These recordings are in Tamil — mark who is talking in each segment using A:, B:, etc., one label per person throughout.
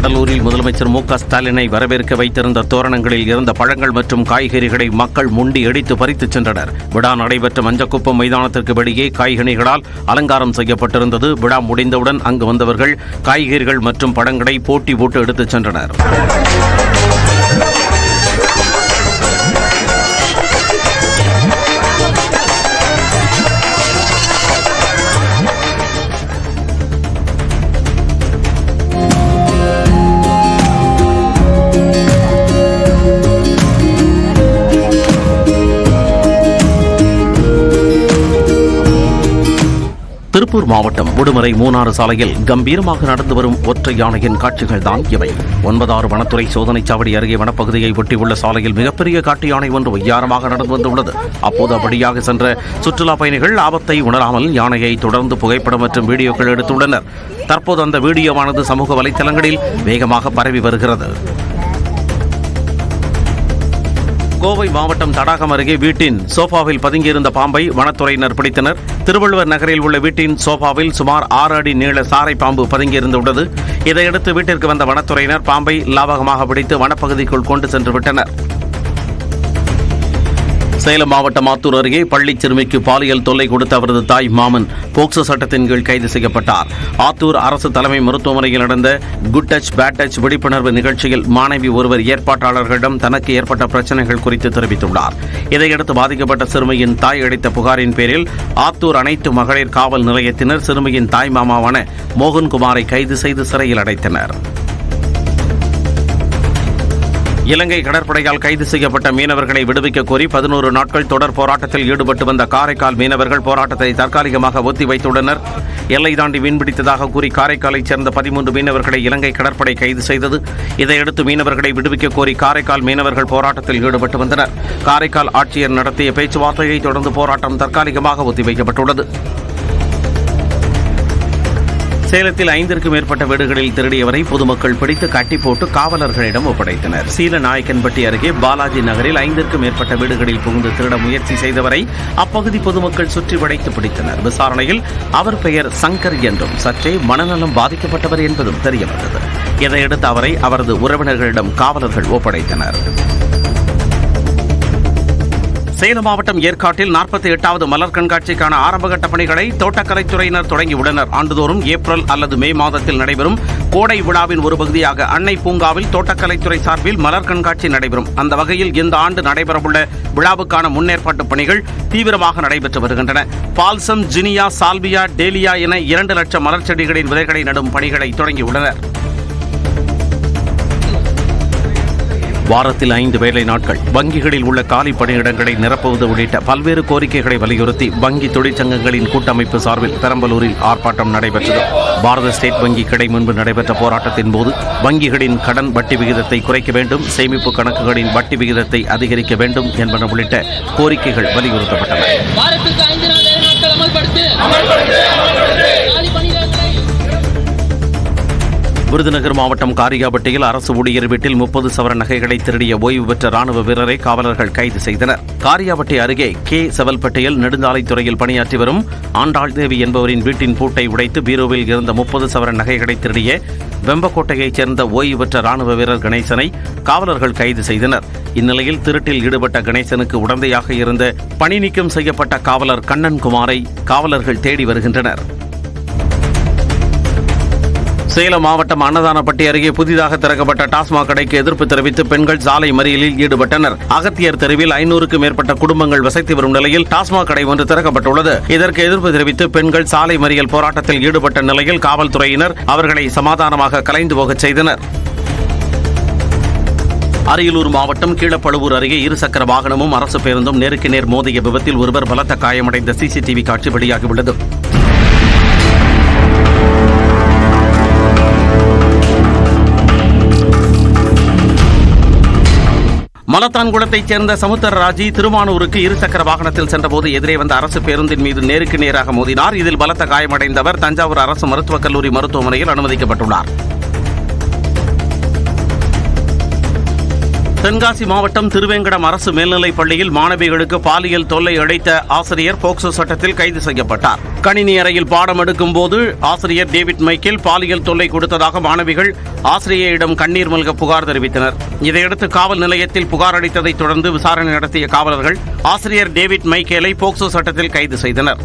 A: கடலூரில் முதலமைச்சர் மு க ஸ்டாலினை வரவேற்க வைத்திருந்த தோரணங்களில் இருந்த பழங்கள் மற்றும் காய்கறிகளை மக்கள் முண்டி அடித்து பறித்துச் சென்றனர். விழா நடைபெற்ற மஞ்சக்குப்பம் மைதானத்திற்கு வெளியே காய்கனிகளால் அலங்காரம் செய்யப்பட்டிருந்தது. விழா முடிந்தவுடன் அங்கு வந்தவர்கள் காய்கறிகள் மற்றும் பழங்களை போட்டி போட்டு எடுத்துச் சென்றனர். திருப்பூர் மாவட்டம் உடுமலை மூணாறு சாலையில் கம்பீரமாக நடந்து வரும் ஒற்றை யானையின் காட்சிகள் தான் இவை. 9 வனத்துறை சோதனை சாவடி அருகே வனப்பகுதியை ஒட்டியுள்ள சாலையில் மிகப்பெரிய காட்டு யானை ஒன்று ஒய்யாரமாக நடந்து வந்துள்ளது. அப்போது அப்படியாக சென்ற சுற்றுலா பயணிகள் ஆபத்தை உணராமல் யானையை தொடர்ந்து புகைப்படம் மற்றும் வீடியோக்கள் எடுத்துள்ளனர். தற்போது அந்த வீடியோவானது சமூக வலைதளங்களில் வேகமாக பரவி வருகிறது. கோவை மாவட்டம் தடாகம் அருகே வீட்டின் சோஃபாவில் பதுங்கியிருந்த பாம்பை வனத்துறையினர் பிடித்தனர். திருவள்ளுவர் நகரில் உள்ள வீட்டின் சோஃபாவில் சுமார் 6 அடி நீள சாரை பாம்பு பதுங்கியிருந்துள்ளது. இதையடுத்து வீட்டிற்கு வந்த வனத்துறையினர் பாம்பை லாவகமாக பிடித்து வனப்பகுதிக்குள் கொண்டு சென்று விட்டனர். சேலம் மாவட்டம் ஆத்தூர் அருகே பள்ளி சிறுமிக்கு பாலியல் தொல்லை கொடுத்த அவரது தாய் மாமன் போக்சோ சட்டத்தின் கீழ் கைது செய்யப்பட்டார். ஆத்தூர் அரசு தலைமை மருத்துவமனையில் நடந்த குட் டச் பேட் டச் விழிப்புணர்வு நிகழ்ச்சியில் மாணவி ஒருவர் ஏற்பாட்டாளர்களிடம் தனக்கு ஏற்பட்ட பிரச்சனைகள் குறித்து தெரிவித்துள்ளார். இதையடுத்து பாதிக்கப்பட்ட சிறுமியின் தாய் அளித்த புகாரின் பேரில் ஆத்தூர் அனைத்து மகளிர் காவல் நிலையத்தினர் சிறுமியின் தாய் மாமாவான மோகன்குமாரை கைது செய்து சிறையில் அடைத்தனர். இலங்கை கடற்படையால் கைது செய்யப்பட்ட மீனவர்களை விடுவிக்க கோரி 11 நாட்கள் தொடர் போராட்டத்தில் ஈடுபட்டு வந்த காரைக்கால் மீனவர்கள் போராட்டத்தை தற்காலிகமாக ஒத்திவைத்துள்ளனர். எல்லை தாண்டி மீன்பிடித்ததாக கூறி காரைக்காலைச் சேர்ந்த 13 மீனவர்களை இலங்கை கடற்படை கைது செய்தது. இதையடுத்து மீனவர்களை விடுவிக்க கோரி காரைக்கால் மீனவர்கள் போராட்டத்தில் ஈடுபட்டு வந்தனர். காரைக்கால் ஆட்சியர் நடத்திய பேச்சுவார்த்தையை தொடர்ந்து போராட்டம் தற்காலிகமாக ஒத்திவைக்கப்பட்டுள்ளது. சேலத்தில் 5க்கும் மேற்பட்ட வீடுகளில் திருடியவரை பொதுமக்கள் பிடித்து கட்டி போட்டு காவலர்களிடம் ஒப்படைத்தனர். சீலநாயக்கன்பட்டி அருகே பாலாஜி நகரில் 5க்கும் மேற்பட்ட வீடுகளில் புகுந்து திருட முயற்சி செய்தவரை அப்பகுதி பொதுமக்கள் சுற்றி வளைத்து பிடித்தனர். விசாரணையில் அவர் பெயர் சங்கர் என்றும் சற்றே மனநலம் பாதிக்கப்பட்டவர் என்பதும் தெரியவந்தது. இதையடுத்து அவரை அவரது உறவினர்களிடம் காவலர்கள் ஒப்படைத்தனர். சேலம் மாவட்டம் ஏற்காட்டில் 48வது மலர் கண்காட்சிக்கான ஆரம்பகட்ட பணிகளை தோட்டக்கலைத்துறையினர் தொடங்கியுள்ளனர். ஆண்டுதோறும் ஏப்ரல் அல்லது மே மாதத்தில் நடைபெறும் கோடை விழாவின் ஒரு பகுதியாக அன்னை பூங்காவில் தோட்டக்கலைத்துறை சார்பில் மலர் கண்காட்சி நடைபெறும். அந்த வகையில் இந்த ஆண்டு நடைபெறவுள்ள விழாவுக்கான முன்னேற்பாட்டு பணிகள் தீவிரமாக நடைபெற்று வருகின்றன. பால்சம், ஜினியா, சால்வியா, டேலியா என 2 லட்சம் மலர் செடிகளின் விதைகளை நடும் பணிகளை தொடங்கியுள்ளனர். வாரத்தில் 5 வேலை நாட்கள், வங்கிகளில் உள்ள காலி பணியிடங்களை நிரப்புவது உள்ளிட்ட பல்வேறு கோரிக்கைகளை வலியுறுத்தி வங்கி தொழிற்சங்கங்களின் கூட்டமைப்பு சார்பில் பெரம்பலூரில் ஆர்ப்பாட்டம் நடைபெற்றது. பாரத ஸ்டேட் வங்கி கிளை முன்பு நடைபெற்ற போராட்டத்தின் போது வங்கிகளின் கடன் வட்டி விகிதத்தை குறைக்க வேண்டும், சேமிப்பு கணக்குகளின் வட்டி விகிதத்தை அதிகரிக்க வேண்டும் என்பன உள்ளிட்ட கோரிக்கைகள் வலியுறுத்தப்பட்டன. விருதுநகர் மாவட்டம் காரியாபட்டியில் அரசு ஊழியர் வீட்டில் 30 சவர நகைகளை திருடிய ஓய்வு பெற்ற ராணுவ வீரரை காவலர்கள் கைது செய்தனர். காரியாபட்டி அருகே கே செவல்பட்டியில் நெடுஞ்சாலைத்துறையில் பணியாற்றி வரும் ஆண்டாள் தேவி என்பவரின் வீட்டின் பூட்டை உடைத்து பீரோவில் இருந்த 30 சவர நகைகளை திருடிய வெம்பக்கோட்டையைச் சேர்ந்த ஓய்வு பெற்ற ராணுவ வீரர் கணேசனை காவலர்கள் கைது செய்தனர். இந்நிலையில் திருட்டில் ஈடுபட்ட கணேசனுக்கு உடந்தையாக இருந்த பணி நீக்கம் செய்யப்பட்ட காவலர் கண்ணன்குமாரை காவலர்கள் தேடி வருகின்றனர். சேலம் மாவட்டம் அன்னதானப்பட்டி அருகே புதிதாக திறக்கப்பட்ட டாஸ்மாக் கடைக்கு எதிர்ப்பு தெரிவித்து பெண்கள் சாலை மறியலில் ஈடுபட்டனர். அகத்தியர் தெருவில் 500க்கும் மேற்பட்ட குடும்பங்கள் வசித்து வரும் நிலையில் டாஸ்மாக் கடை ஒன்று திறக்கப்பட்டுள்ளது. இதற்கு எதிர்ப்பு தெரிவித்து பெண்கள் சாலை மறியல் போராட்டத்தில் ஈடுபட்ட நிலையில் காவல்துறையினர் அவர்களை சமாதானமாக கலைந்து போகச் செய்தனர். அரியலூர் மாவட்டம் கீழப்பழுவூர் அருகே 2 சக்கர வாகனமும் அரசு பேருந்தும் நேருக்கு நேர் மோதிய விபத்தில் ஒருவர் பலத்த காயமடைந்த சிசிடிவி காட்சி வெளியாகியுள்ளது. மலத்தான்குளத்தைச் சேர்ந்த சமுத்திரராஜி திருமானூருக்கு 2 சக்கர வாகனத்தில் சென்றபோது எதிரே வந்த அரசு பேருந்தின் மீது நேருக்கு நேராக மோதினார். இதில் பலத்த காயமடைந்தவர் தஞ்சாவூர் அரசு மருத்துவக் கல்லூரி மருத்துவமனையில் அனுமதிக்கப்பட்டுள்ளார். தென்காசி மாவட்டம் திருவேங்கடம் அரசு மேல்நிலைப் பள்ளியில் மாணவிகளுக்கு பாலியல் தொல்லை அளித்த ஆசிரியர் போக்சோ சட்டத்தில் கைது செய்யப்பட்டார். கணினி அறையில் பாடம் எடுக்கும் போது ஆசிரியர் டேவிட் மைக்கேல் பாலியல் தொல்லை கொடுத்ததாக மாணவிகள் ஆசிரியரிடம் கண்ணீர் மல்க புகார் தெரிவித்தனர். இதையடுத்து காவல் நிலையத்தில் புகார் அளித்ததைத் தொடர்ந்து விசாரணை நடத்திய காவலர்கள் ஆசிரியர் டேவிட் மைக்கேலை போக்சோ சட்டத்தில் கைது செய்தனர்.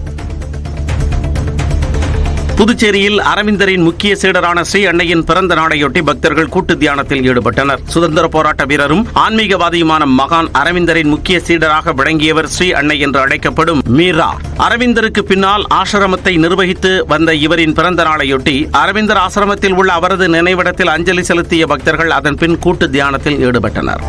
A: புதுச்சேரியில் அரவிந்தரின் முக்கிய சீடரான ஸ்ரீ அன்னையின் பிறந்த நாளையொட்டி பக்தர்கள் கூட்டு தியானத்தில் ஈடுபட்டனர். சுதந்திர போராட்ட வீரரும் ஆன்மீகவாதியுமான மகான் அரவிந்தரின் முக்கிய சீடராக விளங்கியவர் ஸ்ரீ அன்னை என்று அழைக்கப்படும் மீரா. அரவிந்தருக்கு பின்னால் ஆசிரமத்தை நிர்வகித்து வந்த இவரின் பிறந்த நாளையொட்டி அரவிந்தர் ஆசிரமத்தில் உள்ள அவரது நினைவிடத்தில் அஞ்சலி செலுத்திய பக்தர்கள் அதன் பின் கூட்டு தியானத்தில் ஈடுபட்டனர்.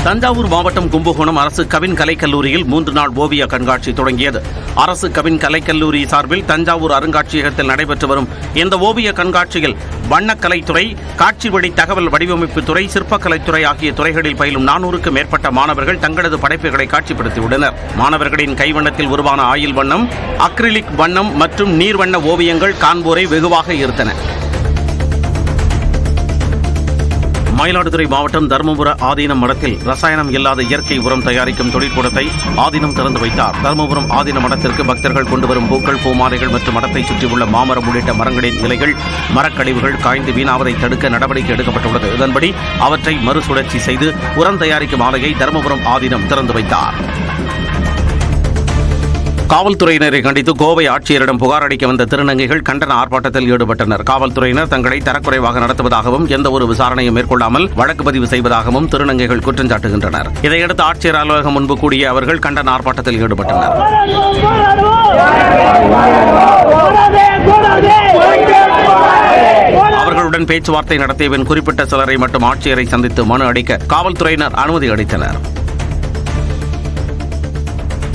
A: தஞ்சாவூர் மாவட்டம் கும்பகோணம் அரசு கவின் கலைக்கல்லூரியில் 3 நாள் ஓவிய கண்காட்சி தொடங்கியது. அரசு கவின் கலைக்கல்லூரி சார்பில் தஞ்சாவூர் அருங்காட்சியகத்தில் நடைபெற்று வரும் இந்த ஓவிய கண்காட்சியில் வண்ணக்கலைத்துறை, காட்சி வழி தகவல் வடிவமைப்பு துறை, சிற்பக்கலைத்துறை ஆகிய துறைகளில் பயிலும் 400க்கும் மேற்பட்ட மாணவர்கள் தங்களது படைப்புகளை காட்சிப்படுத்தியுள்ளனர். மாணவர்களின் கைவண்ணத்தில் உருவான ஆயில் வண்ணம், அக்ரிலிக் வண்ணம் மற்றும் நீர்வண்ண ஓவியங்கள் காண்போரை வெகுவாக ஈர்த்தன. மயிலாடுதுறை மாவட்டம் தருமபுர ஆதீனம் மடத்தில் ரசாயனம் இல்லாத இயற்கை உரம் தயாரிக்கும் தொழிற்கூடத்தை ஆதீனம் திறந்து வைத்தார். தருமபுரம் ஆதீன மடத்திற்கு பக்தர்கள் கொண்டுவரும் பூக்கள், பூமாலைகள் மற்றும் மடத்தை சுற்றியுள்ள மாமரம் உள்ளிட்ட மரங்களின் இலைகள், மரக்கழிவுகள் காய்ந்து வீணாவதை தடுக்க நடவடிக்கை எடுக்கப்பட்டுள்ளது. இதன்படி அவற்றை மறுசுழற்சி செய்து உரம் தயாரிக்கும் ஆலையை தருமபுரம் ஆதீனம் திறந்து வைத்தார். காவல்துறையினரை கண்டித்து கோவை ஆட்சியரிடம் புகார் அளிக்க வந்த திருநங்கைகள் கண்டன ஆர்ப்பாட்டத்தில் ஈடுபட்டனர். காவல்துறையினர் தங்களை தரக்குறைவாக நடத்துவதாகவும் எந்த ஒரு விசாரணையும் மேற்கொள்ளாமல் வழக்கு பதிவு செய்வதாகவும் திருநங்கைகள் குற்றம் சாட்டுகின்றனர். இதையடுத்து ஆட்சியர் அலுவலகம் முன்பு கூடிய அவர்கள் கண்டன ஆர்ப்பாட்டத்தில் ஈடுபட்டனர். அவர்களுடன் பேச்சுவார்த்தை நடத்தியபின் குறிப்பிட்ட சிலரை மட்டும் ஆட்சியரை சந்தித்து மனு அளிக்க காவல்துறையினர் அனுமதி அளித்தனர்.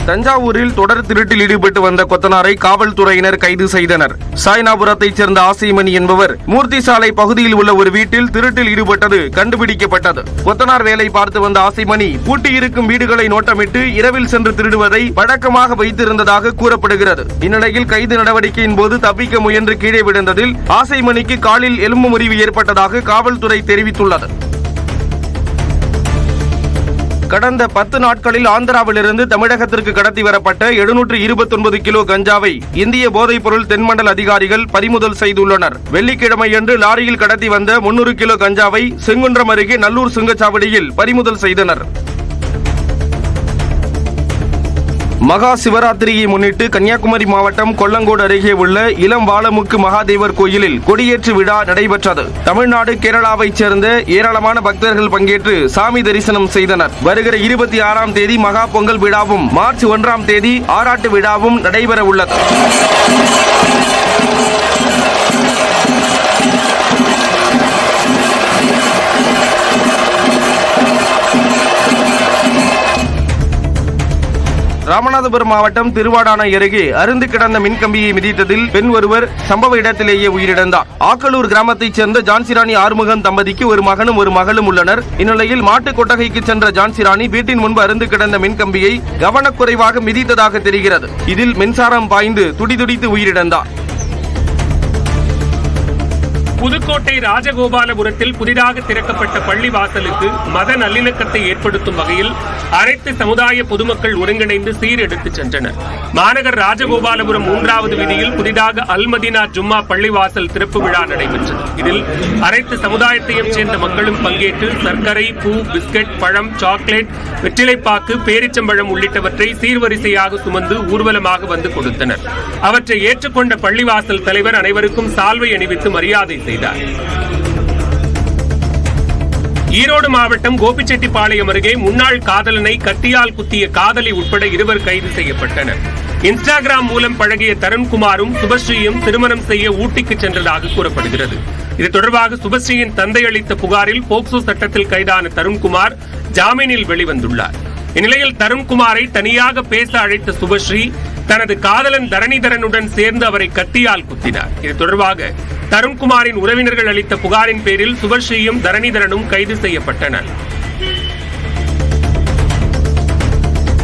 B: தஞ்சாவூரில் தொடர் திருட்டில் ஈடுபட்டு வந்த கொத்தனாரை காவல்துறையினர் கைது செய்தனர். சாய்னாபுரத்தைச் சேர்ந்த ஆசைமணி என்பவர் மூர்த்தி சாலை பகுதியில் உள்ள ஒரு வீட்டில் திருட்டில் ஈடுபட்டது கண்டுபிடிக்கப்பட்டது. கொத்தனார் வேலை பார்த்து வந்த ஆசைமணி பூட்டியிருக்கும் வீடுகளை நோட்டமிட்டு இரவில் சென்று திருடுவதை வழக்கமாக வைத்திருந்ததாக கூறப்படுகிறது. இந்நிலையில் கைது நடவடிக்கையின் போது தப்பிக்க முயன்று கீழே விழுந்ததில் ஆசைமணிக்கு காலில் எலும்பு முறிவு ஏற்பட்டதாக காவல்துறை தெரிவித்துள்ளது. கடந்த 10 நாட்களில் ஆந்திராவிலிருந்து தமிழகத்திற்கு கடத்தி வரப்பட்ட 729 கிலோ கஞ்சாவை இந்திய போதைப்பொருள் தென்மண்டல அதிகாரிகள் பறிமுதல் செய்துள்ளனர். வெள்ளிக்கிழமையன்று லாரியில் கடத்தி வந்த 300 கிலோ கஞ்சாவை செங்குன்றம் அருகே நல்லூர் சுங்கச்சாவடியில் பறிமுதல் செய்தனர். மகா சிவராத்திரியை முன்னிட்டு கன்னியாகுமரி மாவட்டம் கொல்லங்கோடு அருகே உள்ள இளம் வாழமுக்கு மகாதேவர் கோயிலில் கொடியேற்று விழா நடைபெற்றது. தமிழ்நாடு, கேரளாவைச் சேர்ந்த ஏராளமான பக்தர்கள் பங்கேற்று சாமி தரிசனம் செய்தனர். வருகிற 26ஆம் தேதி மகா பொங்கல் விழாவும் மார்ச் 1ஆம் தேதி ஆராட்டு விழாவும் நடைபெற உள்ளது. ராமநாதபுரம் மாவட்டம் திருவாடானை அருகே அருந்து கிடந்த மின்கம்பியை மிதித்ததில் பெண் ஒருவர் சம்பவ இடத்திலேயே உயிரிழந்தார். ஆக்கலூர் கிராமத்தைச் சேர்ந்த ஜான்சிராணி ஆறுமுகம் தம்பதிக்கு ஒரு மகனும் ஒரு மகளும் உள்ளனர். இந்நிலையில் மாட்டு கொட்டகைக்கு சென்ற ஜான்சிராணி வீட்டின் முன்பு அருந்து கிடந்த மின்கம்பியை கவனக்குறைவாக மிதித்ததாக தெரிகிறது. இதில் மின்சாரம் பாய்ந்து துடிதுடித்து உயிரிழந்தார்.
C: புதுக்கோட்டை ராஜகோபாலபுரத்தில் புதிதாக திறக்கப்பட்ட பள்ளி வாசலுக்கு மத நல்லிணக்கத்தை ஏற்படுத்தும் வகையில் அனைத்து சமுதாய பொதுமக்கள் ஒருங்கிணைந்து சீரெடுத்துச் சென்றனர். மாநகர் ராஜகோபாலபுரம் 3வது வீதியில் புதிதாக அல்மதீனா ஜும்மா பள்ளிவாசல் திறப்பு விழா நடைபெற்றது. இதில் அனைத்து சமுதாயத்தையும் சேர்ந்த மக்களும் பங்கேற்று சர்க்கரை, பூ, பிஸ்கட், பழம், சாக்லேட், வெற்றிலைப்பாக்கு, பேரிச்சம்பழம் உள்ளிட்டவற்றை சீர்வரிசையாக சுமந்து ஊர்வலமாக வந்து கொடுத்தனர். அவற்றை ஏற்றுக்கொண்ட பள்ளிவாசல் தலைவர் அனைவருக்கும் சால்வை அணிவித்து மரியாதை செய்தார். ஈரோடு மாவட்டம் கோபிச்செட்டிப்பாளையம் அருகே முன்னாள் காதலனை கத்தியால் குத்திய காதலி உட்பட 2 கைது செய்யப்பட்டனர். இன்ஸ்டாகிராம் மூலம் பழகிய தருண்குமாரும் சுபஸ்ரீயும் திருமணம் செய்ய ஊட்டிக்கு சென்றதாக கூறப்படுகிறது. இது தொடர்பாக சுபஸ்ரீயின் தந்தை அளித்த புகாரில் போக்சோ சட்டத்தில் கைதான தருண்குமார் ஜாமீனில் வெளிவந்துள்ளார். இந்நிலையில் தருண்குமாரை தனியாக பேச அழைத்த சுபஸ்ரீ தனது காதலன் தரணிதரனுடன் சேர்ந்து அவரை கத்தியால் குத்தினார். இது தொடர்பாக தருண்குமாரின் உறவினர்கள் அளித்த புகாரின் பேரில் சுபஸ்ரீயும் தரணிதரனும் கைது செய்யப்பட்டனர்.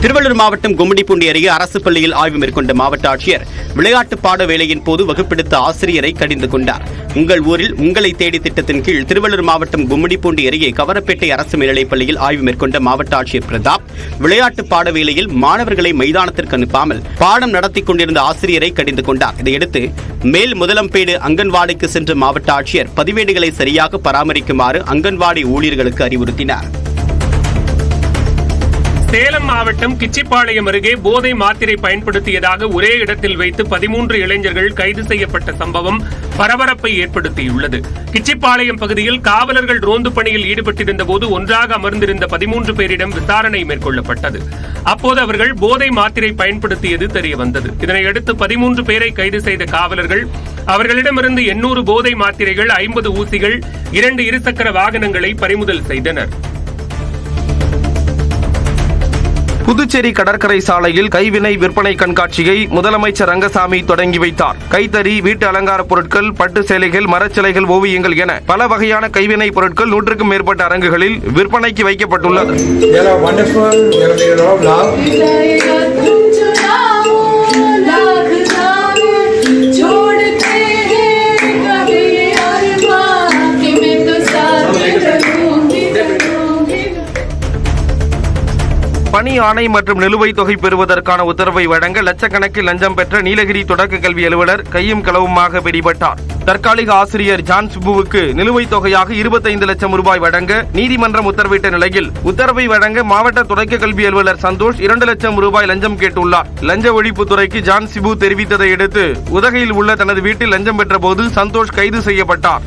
D: திருவள்ளூர் மாவட்டம் கும்மிடிப்பூண்டி அருகே அரசு பள்ளியில் ஆய்வு மேற்கொண்ட மாவட்ட ஆட்சியர் விளையாட்டு பாட வேளையின் போது வகுப்பெடுத்த ஆசிரியரை கடிந்து கொண்டார். உங்கள் ஊரில் உங்களை தேடி திட்டத்தின் கீழ் திருவள்ளூர் மாவட்டம் கும்மிடிப்பூண்டி அருகே கவரப்பேட்டை அரசு மேல்நிலைப் பள்ளியில் ஆய்வு மேற்கொண்ட மாவட்ட ஆட்சியர் பிரதாப் விளையாட்டு பாட வேளையில் மாணவர்களை மைதானத்திற்கு அனுப்பாமல் பாடம் நடத்தி கொண்டிருந்த ஆசிரியரை கடிந்து கொண்டார். இதையடுத்து மேல் முதலம்பேடு அங்கன்வாடிக்கு சென்ற மாவட்ட ஆட்சியர் பதிவேடுகளை சரியாக பராமரிக்குமாறு அங்கன்வாடி ஊழியர்களுக்கு அறிவுறுத்தினார்.
C: சேலம் மாவட்டம் கிச்சிப்பாளையம் அருகே போதை மாத்திரை பயன்படுத்தியதாக ஒரே இடத்தில் வைத்து 13 இளைஞர்கள் கைது செய்யப்பட்ட சம்பவம் பரபரப்பை ஏற்படுத்தியுள்ளது. கிச்சிப்பாளையம் பகுதியில் காவலர்கள் ரோந்து பணியில் ஈடுபட்டிருந்த போது ஒன்றாக அமர்ந்திருந்த 13 பேரிடம் விசாரணை மேற்கொள்ளப்பட்டது. அப்போது அவர்கள் போதை மாத்திரை பயன்படுத்தியது தெரியவந்தது. இதனையடுத்து 13 பேரை கைது செய்த காவலர்கள் அவர்களிடமிருந்து 800 போதை மாத்திரைகள், 50 ஊசிகள், 2 இருசக்கர வாகனங்களை பறிமுதல் செய்தனர்.
B: புதுச்சேரி கடற்கரை சாலையில் கைவினை விற்பனை கண்காட்சியை முதலமைச்சர் ரங்கசாமி தொடங்கி வைத்தார். கைத்தறி, வீட்டு அலங்கார பொருட்கள், பட்டு சேலைகள், மரச்சிலைகள், ஓவியங்கள் என பல வகையான கைவினை பொருட்கள் 100க்கும் மேற்பட்ட அரங்குகளில் விற்பனைக்கு வைக்கப்பட்டுள்ளது. பணி ஆணை மற்றும் நிலுவைத் தொகை பெறுவதற்கான உத்தரவை வழங்க லட்சக்கணக்கில் லஞ்சம் பெற்ற நீலகிரி தொடக்க கல்வி அலுவலர் கையும் களவுமாக பிடிபட்டார். தற்காலிக ஆசிரியர் ஜான் சிபுவுக்கு நிலுவைத் தொகையாக 25 லட்சம் ரூபாய் வழங்க நீதிமன்றம் உத்தரவிட்ட நிலையில் உத்தரவை வழங்க மாவட்ட தொடக்க கல்வி அலுவலர் சந்தோஷ் 2 லட்சம் ரூபாய் லஞ்சம் கேட்டுள்ளார். லஞ்ச ஒழிப்புத்துறைக்கு ஜான் சிபு தெரிவித்ததை அடுத்து உதகையில் உள்ள தனது வீட்டில் லஞ்சம் பெற்ற போது சந்தோஷ் கைது செய்யப்பட்டார்.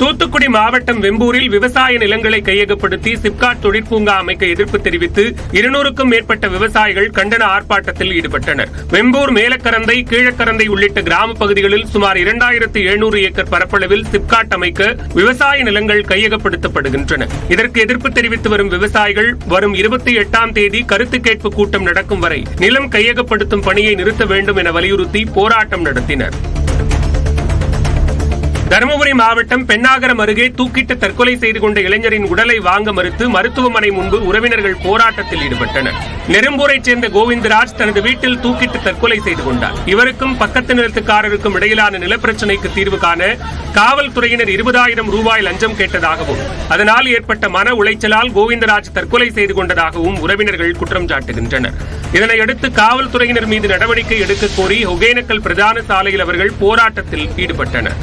C: தூத்துக்குடி மாவட்டம் வெம்பூரில் விவசாய நிலங்களை கையகப்படுத்தி சிப்காட் தொழிற்பூங்கா அமைக்க எதிர்ப்பு தெரிவித்து 200க்கும் மேற்பட்ட விவசாயிகள் கண்டன ஆர்ப்பாட்டத்தில் ஈடுபட்டனர். வெம்பூர், மேலக்கரந்தை, கீழக்கரந்தை உள்ளிட்ட கிராம பகுதிகளில் சுமார் 2700 ஏக்கர் பரப்பளவில் சிப்காட் அமைக்க விவசாய நிலங்கள் கையகப்படுத்தப்படுகின்றன. இதற்கு எதிர்ப்பு தெரிவித்து வரும் விவசாயிகள் வரும் 28ஆம் தேதி கருத்து கேட்பு கூட்டம் நடக்கும் வரை நிலம் கையகப்படுத்தும் பணியை நிறுத்த வேண்டும் என வலியுறுத்தி போராட்டம் நடத்தினர். தருமபுரி மாவட்டம் பென்னாகரம் அருகே தூக்கிட்டு தற்கொலை செய்து கொண்ட இளைஞரின் உடலை வாங்க மறுத்து மருத்துவமனை முன்பு உறவினர்கள் போராட்டத்தில் ஈடுபட்டனர். நெரும்பூரைச் சேர்ந்த கோவிந்தராஜ் தனது வீட்டில் தூக்கிட்டு தற்கொலை செய்து கொண்டார். இவருக்கும் பக்கத்து நிலத்துக்காரருக்கும் இடையிலான நிலப்பிரச்சினைக்கு தீர்வு காண காவல்துறையினர் 20,000 ரூபாய் லஞ்சம் கேட்டதாகவும் அதனால் ஏற்பட்ட மன உளைச்சலால் கோவிந்தராஜ் தற்கொலை செய்து கொண்டதாகவும் உறவினர்கள் குற்றம் சாட்டுகின்றனர். இதனையடுத்து காவல்துறையினர் மீது நடவடிக்கை எடுக்க கோரி ஒகேனக்கல் பிரதான சாலையில் அவர்கள் போராட்டத்தில் ஈடுபட்டனர்.